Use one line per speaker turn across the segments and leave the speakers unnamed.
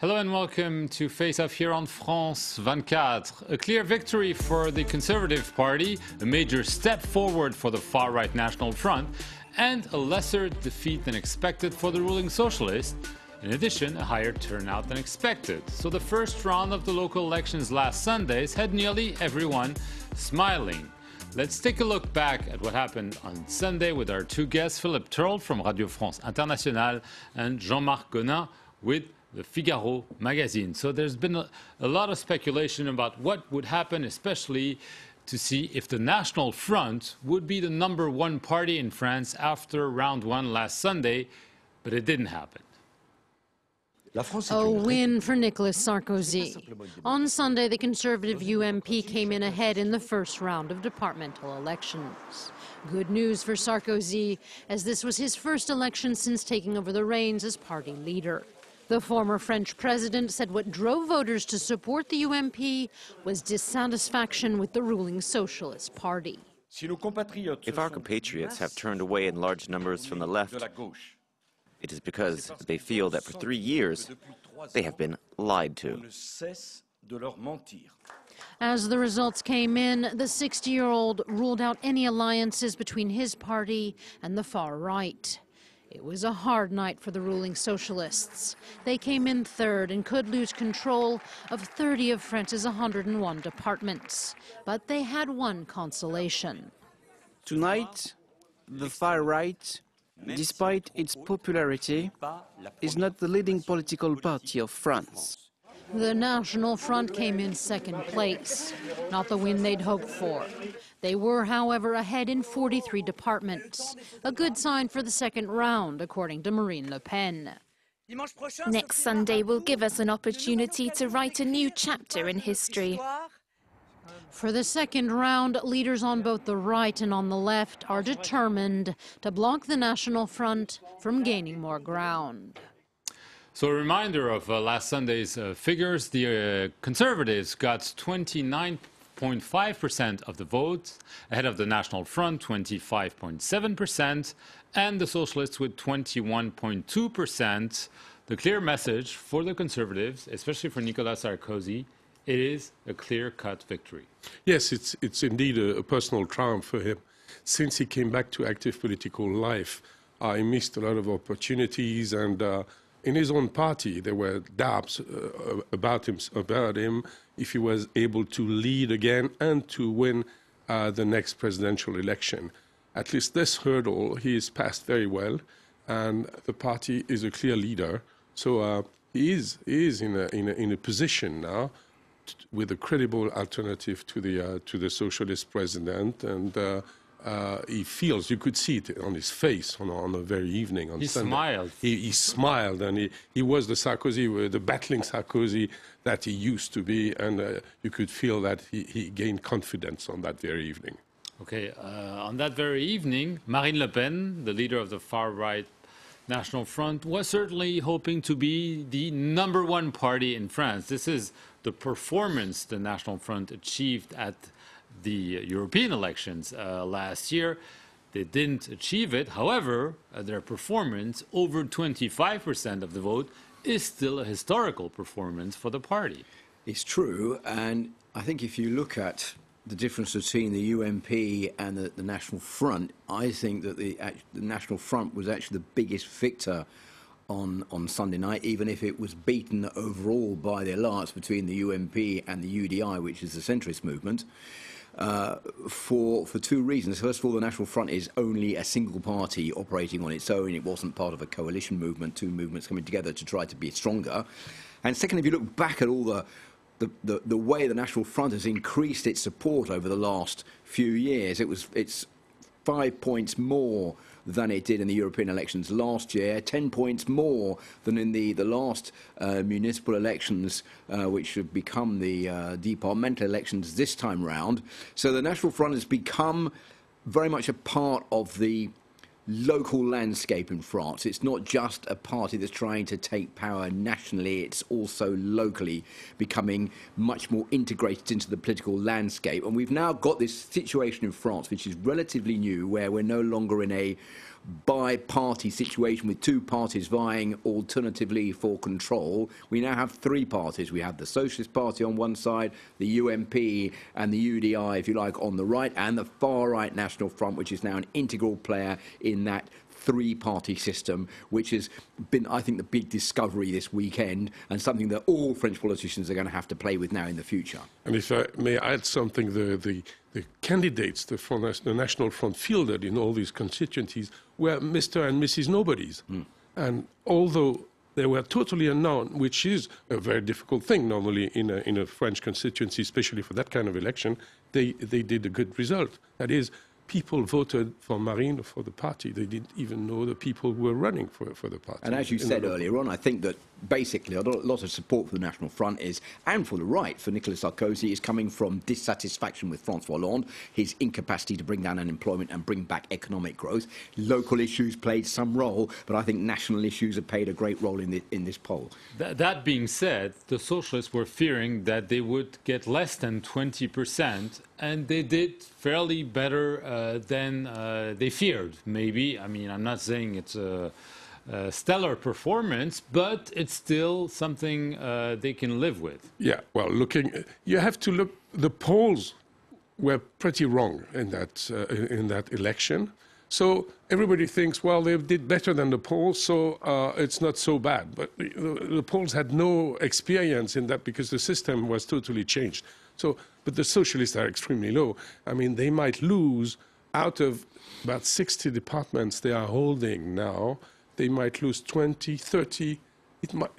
Hello and welcome to Face Off here on France 24. A clear victory for the Conservative Party, a major step forward for the far-right National Front, and a lesser defeat than expected for the ruling Socialists. In addition, a higher turnout than expected. So the first round of the local elections last Sunday had nearly everyone smiling. Let's take a look back at what happened on Sunday with our two guests, Philippe Turle from Radio France Internationale and Jean-Marc Gonin with the Figaro magazine. So there's been a lot of speculation about what would happen, especially to see if the National Front would be the #1 party in France after round one last Sunday, but it didn't happen.
A win for Nicolas Sarkozy. On Sunday, the Conservative UMP came in ahead in the first round of departmental elections. Good news for Sarkozy, as this was his first election since taking over the reins as party leader. The former French president said what drove voters to support the UMP was dissatisfaction with the ruling Socialist Party.
If our compatriots have turned away in large numbers from the left, it is because they feel that for 3 years they have been lied to.
As the results came in, the 60-year-old ruled out any alliances between his party and the far right. It was a hard night for the ruling Socialists. They came in third and could lose control of 30 of France's 101 departments. But they had one consolation.
Tonight, the far right, despite its popularity, is not the leading political party of France.
The National Front came in second place, not the win they'd hoped for. They were, however, ahead in 43 departments, a good sign for the second round, according to Marine Le Pen.
Next Sunday will give us an opportunity to write a new chapter in history.
For the second round, leaders on both the right and on the left are determined to block the National Front from gaining more ground.
So a reminder of last Sunday's figures, the Conservatives got 29.5% of the votes, ahead of the National Front, 25.7%, and the Socialists with 21.2%. The clear message for the Conservatives, especially for Nicolas Sarkozy, it is a clear-cut victory.
Yes, it's indeed a personal triumph for him. Since he came back to active political life, he missed a lot of opportunities, and in his own party, there were doubts about him if he was able to lead again and to win the next presidential election. At least this hurdle he has passed very well, and the party is a clear leader. So he is in a position now with a credible alternative to the socialist president, and he feels, you could see it on his face on the very evening on Sunday.
Smiled.
He smiled, and he was the Sarkozy, the battling Sarkozy that he used to be, and you could feel that he gained confidence on that very evening.
Okay, on that very evening, Marine Le Pen, the leader of the far-right National Front, was certainly hoping to be the #1 party in France. This is the performance the National Front achieved at the European elections last year. They didn't achieve it. However, their performance, over 25% of the vote, is still a historical performance for the party.
It's true, and I think if you look at the difference between the UMP and the National Front, I think that the National Front was actually the biggest victor on Sunday night, even if it was beaten overall by the alliance between the UMP and the UDI, which is the centrist movement, for two reasons. First of all, the National Front is only a single party operating on its own. It wasn't part of a coalition movement, two movements coming together to try to be stronger. And second, if you look back at all the way the National Front has increased its support over the last few years, it's 5 points more than it did in the European elections last year, 10 points more than in the last municipal elections, which have become the departmental elections this time round. So the National Front has become very much a part of the local landscape in France. It's not just a party that's trying to take power nationally, it's also locally becoming much more integrated into the political landscape. And we've now got this situation in France, which is relatively new, where we're no longer in a bi-party situation with two parties vying alternatively for control. We now have three parties. We have the Socialist Party on one side, the UMP and the UDI, if you like, on the right, and the far-right National Front, which is now an integral player in that three-party system, which has been, I think, the big discovery this weekend and something that all French politicians are going to have to play with now in the future.
And if I may add something, the candidates the National Front fielded in all these constituencies were Mr. and Mrs. Nobodies. And although they were totally unknown, which is a very difficult thing normally in a French constituency, especially for that kind of election, they did a good result. That is, people voted for Marine, for the party. They didn't even know the people who were running for the party.
And as you said earlier on, I think that basically a lot of support for the National Front is, and for the right, for Nicolas Sarkozy, is coming from dissatisfaction with François Hollande, his incapacity to bring down unemployment and bring back economic growth. Local issues played some role, but I think national issues have played a great role in this poll.
That being said, the Socialists were fearing that they would get less than 20%, and they did fairly better than they feared, maybe. I mean, I'm not saying it's a stellar performance, but it's still something they can live with.
Yeah, well, you have to look, the polls were pretty wrong in that election. So everybody thinks, well, they did better than the polls, so it's not so bad. But the polls had no experience in that because the system was totally changed. So, but the Socialists are extremely low. I mean, they might lose out of about 60 departments they are holding now. They might lose 20, 30,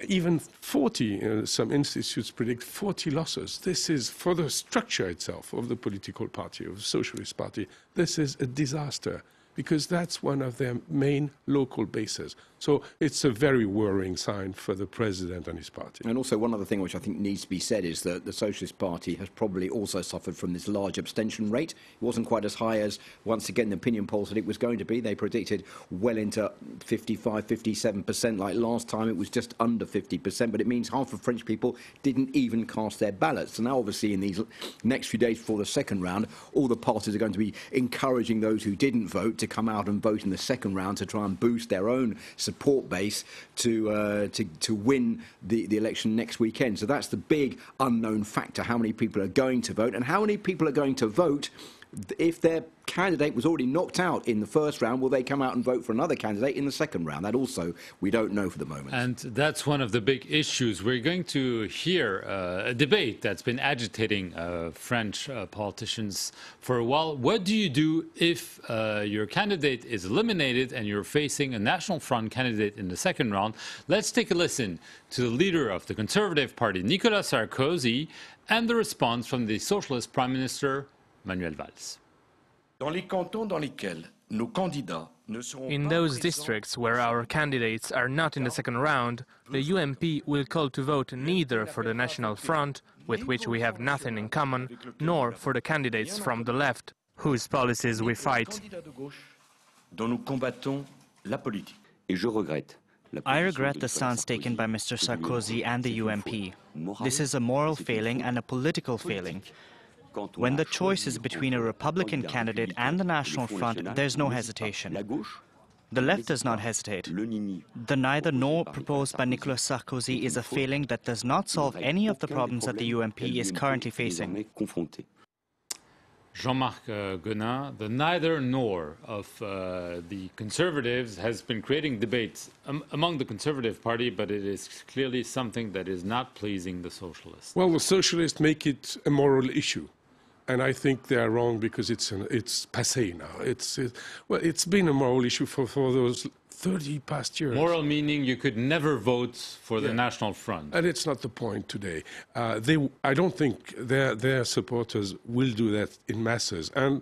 even 40. Some institutes predict 40 losses. This is, for the structure itself of the political party, of the Socialist Party, this is a disaster, because that's one of their main local bases. So it's a very worrying sign for the president and his party.
And also one other thing which I think needs to be said is that the Socialist Party has probably also suffered from this large abstention rate. It wasn't quite as high as, once again, the opinion polls said it was going to be. They predicted well into 55, 57%. Like last time, it was just under 50%. But it means half of French people didn't even cast their ballots. So now, obviously, in these next few days before the second round, all the parties are going to be encouraging those who didn't vote to come out and vote in the second round to try and boost their own support base to win the election next weekend. So that's the big unknown factor, how many people are going to vote and how many people are going to vote if their candidate was already knocked out in the first round. Will they come out and vote for another candidate in the second round? That also we don't know for the moment.
And that's one of the big issues. We're going to hear a debate that's been agitating French politicians for a while. What do you do if your candidate is eliminated and you're facing a National Front candidate in the second round? Let's take a listen to the leader of the Conservative Party, Nicolas Sarkozy, and the response from the Socialist Prime Minister, Manuel Valls.
In those districts where our candidates are not in the second round, the UMP will call to vote neither for the National Front, with which we have nothing in common, nor for the candidates from the left, whose policies we fight.
I regret the stance taken by Mr. Sarkozy and the UMP. This is a moral failing and a political failing. When the choice is between a Republican candidate and the National Front, there's no hesitation. The left does not hesitate. The neither nor proposed by Nicolas Sarkozy is a failing that does not solve any of the problems that the UMP is currently facing.
Jean-Marc Gonin, the neither nor of the Conservatives has been creating debates among the Conservative Party, but it is clearly something that is not pleasing the Socialists.
Well, the Socialists make it a moral issue. And I think they are wrong because it's passé now. It's been a moral issue for those 30 past years.
Moral meaning you could never vote for the National Front.
And it's not the point today. I don't think their supporters will do that in masses. And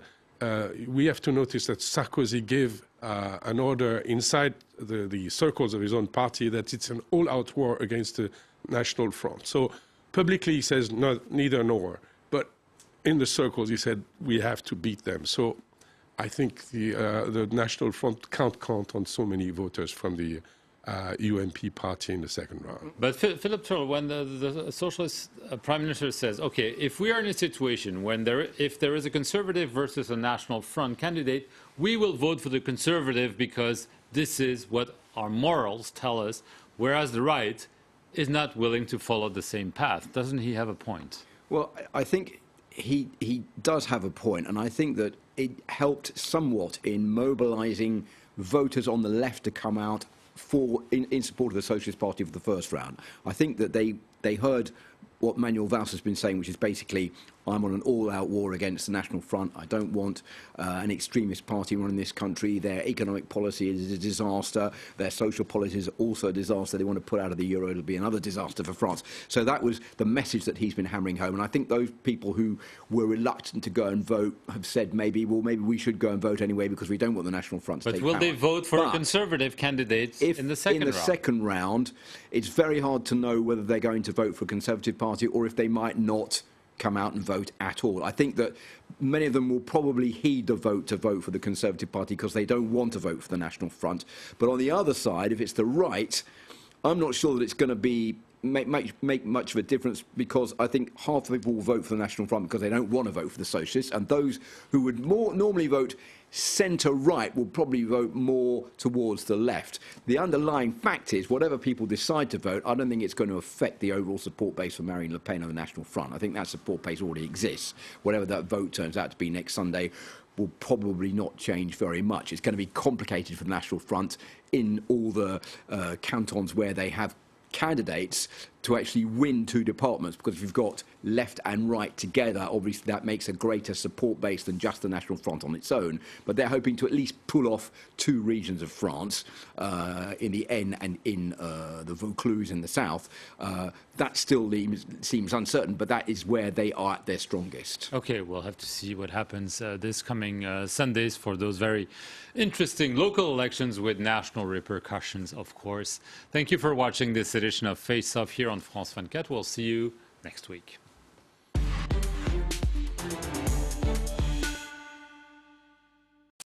we have to notice that Sarkozy gave an order inside the circles of his own party that it's an all-out war against the National Front. So publicly he says neither nor. But in the circles, he said, we have to beat them. So I think the National Front can't count on so many voters from the UMP party in the second round.
But Philip Turl, when the Socialist Prime Minister says, okay, if we are in a situation when if there is a Conservative versus a National Front candidate, we will vote for the Conservative because this is what our morals tell us, whereas the right is not willing to follow the same path. Doesn't he have a point? Well,
I think he does have a point, and I think that it helped somewhat in mobilising voters on the left to come out in support of the Socialist Party for the first round. I think that they heard what Manuel Valls has been saying, which is basically, I'm on an all-out war against the National Front. I don't want an extremist party running this country. Their economic policy is a disaster. Their social policy is also a disaster. They want to pull out of the euro. It'll be another disaster for France. So that was the message that he's been hammering home. And I think those people who were reluctant to go and vote have said maybe we should go and vote anyway because we don't want the National Front to take power.
But will they vote for a Conservative candidate in the second round?
In the second round, it's very hard to know whether they're going to vote for a Conservative Party or if they might not come out and vote at all. I think that many of them will probably heed the vote to vote for the Conservative Party because they don't want to vote for the National Front. But on the other side, if it's the right, I'm not sure that it's going to make much of a difference because I think half the people will vote for the National Front because they don't want to vote for the Socialists, and those who would normally vote centre-right will probably vote more towards the left. The underlying fact is, whatever people decide to vote, I don't think it's going to affect the overall support base for Marine Le Pen and the National Front. I think that support base already exists. Whatever that vote turns out to be next Sunday will probably not change very much. It's going to be complicated for the National Front in all the cantons where they have candidates to actually win two departments, because if you've got left and right together, obviously that makes a greater support base than just the National Front on its own. But they're hoping to at least pull off two regions of France, in the Aisne and in the Vaucluse in the south. That still seems uncertain, but that is where they are at their strongest.
Okay, we'll have to see what happens this coming Sundays for those very interesting local elections with national repercussions, of course. Thank you for watching this edition of Face Off here on France 24. We'll see you next week.